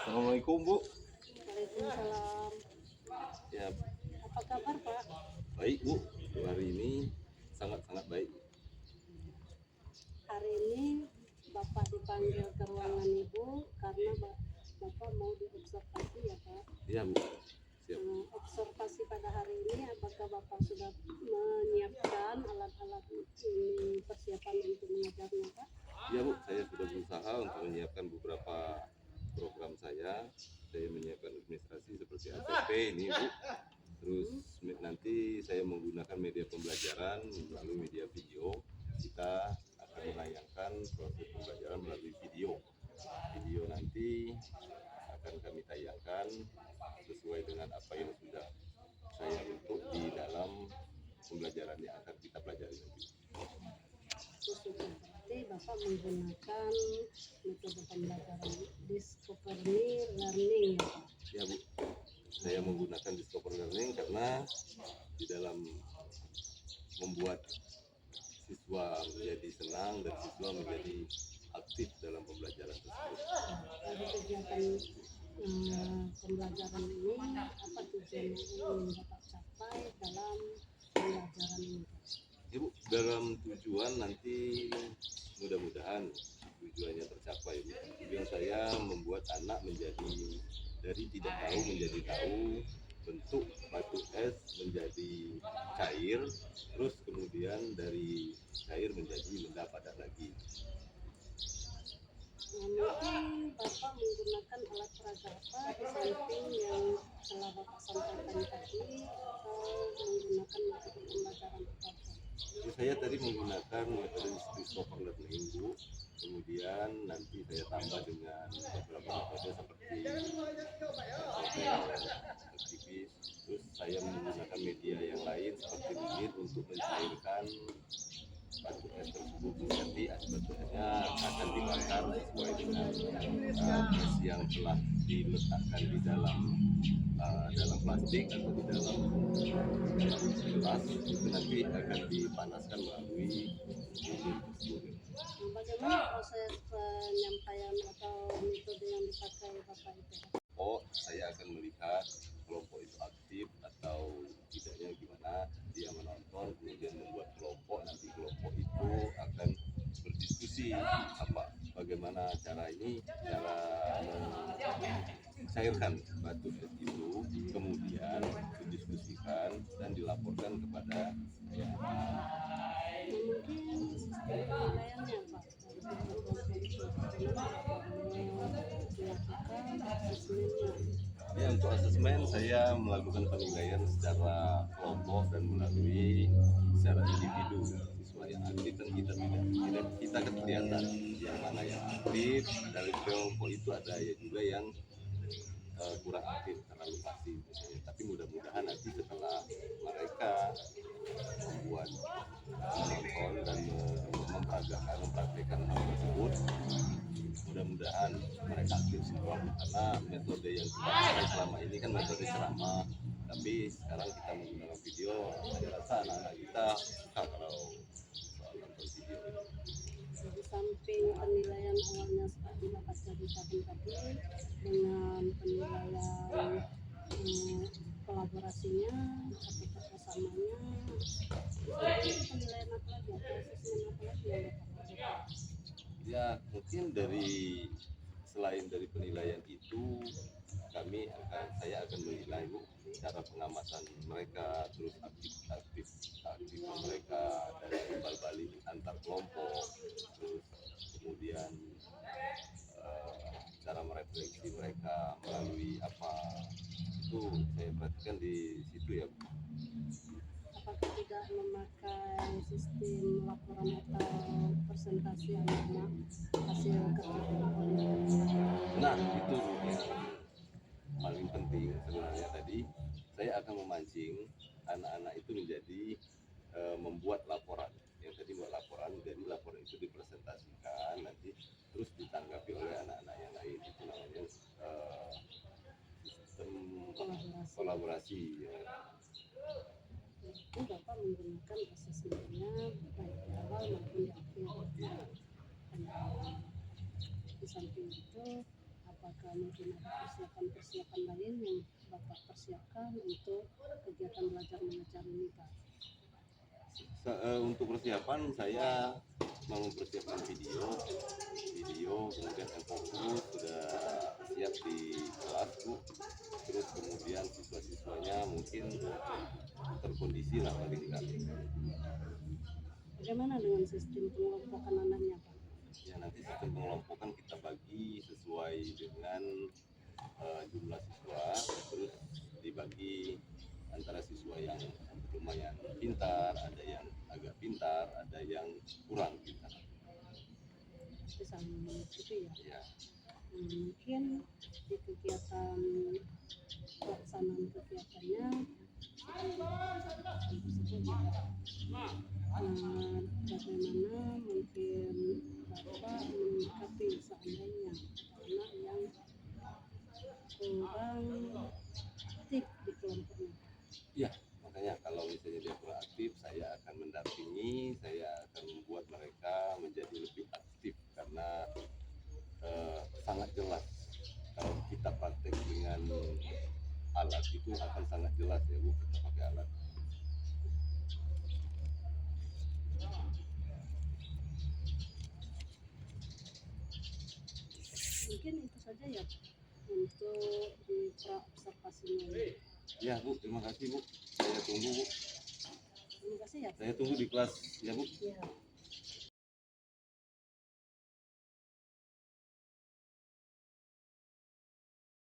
Assalamualaikum Bu. Waalaikumsalam. Ya Apa kabar, Pak? baik Bu. Hari ini sangat-sangat baik. Hari ini Bapak dipanggil ke ruangan Ibu karena Bapak mau diobservasi ya, Pak. Ya Bu. Siap. Observasi pada hari ini, apakah Bapak sudah menyiapkan alat-alat ini persiapan untuk mengajarnya, Pak? Ya Bu, saya sudah berusaha untuk menyiapkan beberapa program saya. Saya menyiapkan administrasi seperti ACP ini Bu. Terus nanti saya menggunakan media pembelajaran melalui media video. Kita akan menayangkan proses pembelajaran melalui video. Video nanti akan kami tayangkan sesuai dengan apa yang sudah saya bentuk di dalam pembelajaran yang akan kita pelajari nanti. Berarti Bapak menggunakan metode pembelajaran discovery learning ya, Pak? Ya Bu, saya menggunakan discover learning karena di dalam membuat siswa menjadi senang dan siswa menjadi aktif dalam pembelajaran tersebut. Dari kegiatan pembelajaran ini, apa tujuan yang ingin Bapak capai dalam pembelajaran ini? Ibu, dalam tujuan nanti mudah-mudahan tujuannya tercapai. Tujuan saya membuat anak menjadi dari tidak tahu menjadi tahu, bentuk batu es menjadi cair, terus kemudian dari cair menjadi benda padat lagi. Mungkin Bapak menggunakan alat peraga apa di samping yang telah Bapak sampaikan tadi, atau menggunakan metode pembelajaran apa? Saya tadi menggunakan metode discover learning Bu. Kemudian nanti saya tambah dengan beberapa metode seperti metode aktivis. Terus saya menggunakan media yang lain seperti lilin untuk mencairkan batu es tersebut. Nanti batu esnya akan dibakar sesuai dengan es yang telah diletakkan di dalam plastik atau di dalam gelas, itu nanti akan dipanaskan melalui lilin tersebut. Bagaimana proses penyampaian atau metode yang dipakai Bapak itu? Saya akan melihat kelompok itu aktif atau tidaknya gimana, dia menonton kemudian membuat kelompok, nanti kelompok itu akan berdiskusi bagaimana cara mencairkan batu es itu, kemudian didiskusikan dan dilaporkan kepada saya. Mungkin sistem penilaiannya, Pak, dari kelompok itu dilakukan asesmennya. Ya, untuk asesmen saya melakukan penilaian secara kelompok dan melalui secara individu. Siswa yang aktif kan kita kan kelihatan yang mana yang aktif. Dari kelompok itu ada juga yang kurang aktif, terlalu pasif misalnya. Tapi mudah-mudahan nanti setelah mereka membuat menonton dan mempraktekkan hal tersebut, mudah-mudahan mereka aktif semua, karena metode yang kita pakai selama ini kan metode ceramah, tapi sekarang kita menggunakan video. Saya rasa anak-anak kita suka kalau soal nonton video. Di samping penilaian awalnya seperti Bapak ceritakan tadi, dengan penilaian kolaborasinya atau kerjasamanya, penilaian apa lagi, asesmen apa lagi yang Bapak lakukan? Ya, mungkin selain dari penilaian itu, saya akan menilai cara pengamatan mereka, terus aktif mereka dari timbal balik antar kelompok, terus kemudian cara merefleksi mereka melalui apa, itu saya perhatikan di situ ya. Apakah tidak memakai sistem laporan atau presentasi yang lama hasil kerja? Nah, itu yang paling penting sebenarnya. Tadi saya akan memancing anak-anak itu menjadi membuat laporan. Yang tadi buat laporan, jadi laporan itu dipresentasikan, nanti terus ditanggapi oleh anak-anak yang lain. Itu namanya sistem kolaborasi ya. Itu Bapak menggunakan asesmennya baik di awal maupun di akhir. Ya. Di samping itu, apa apakah mungkin ada persiapan-persiapan lain yang Bapak persiapkan untuk kegiatan belajar mengajar ini Pak? Untuk persiapan saya mau mempersiapkan video kemudian fokus sudah siap di kelas Bu. Terus kemudian siswa-siswanya mungkin terkondisi lah paling enggak. Bagaimana dengan sistem pengelompokan anaknya Pak? Ya nanti sistem pengelompokan kita bagi sesuai dengan jumlah siswa, terus dibagi antara siswa yang lumayan pintar, ada yang agak pintar, ada yang kurang pintar. Itu sama gitu ya. Ya, Mungkin di kegiatan pelaksanaan kegiatannya bagaimana mungkin Bapak menyikapi seandainya anak yang kurang aktif di kelompoknya? ya makanya kalau misalnya dia kurang aktif, saya akan mendampingi, saya akan membuat mereka menjadi lebih aktif karena sangat jelas kalau kita praktek dengan alat itu akan sangat jelas ya Bu, kita pakai alat. Mungkin itu saja ya untuk di observasinya. Ya Bu, terima kasih Bu, saya tunggu Bu, Terima kasih ya. saya tunggu di kelas ya Bu. Ya.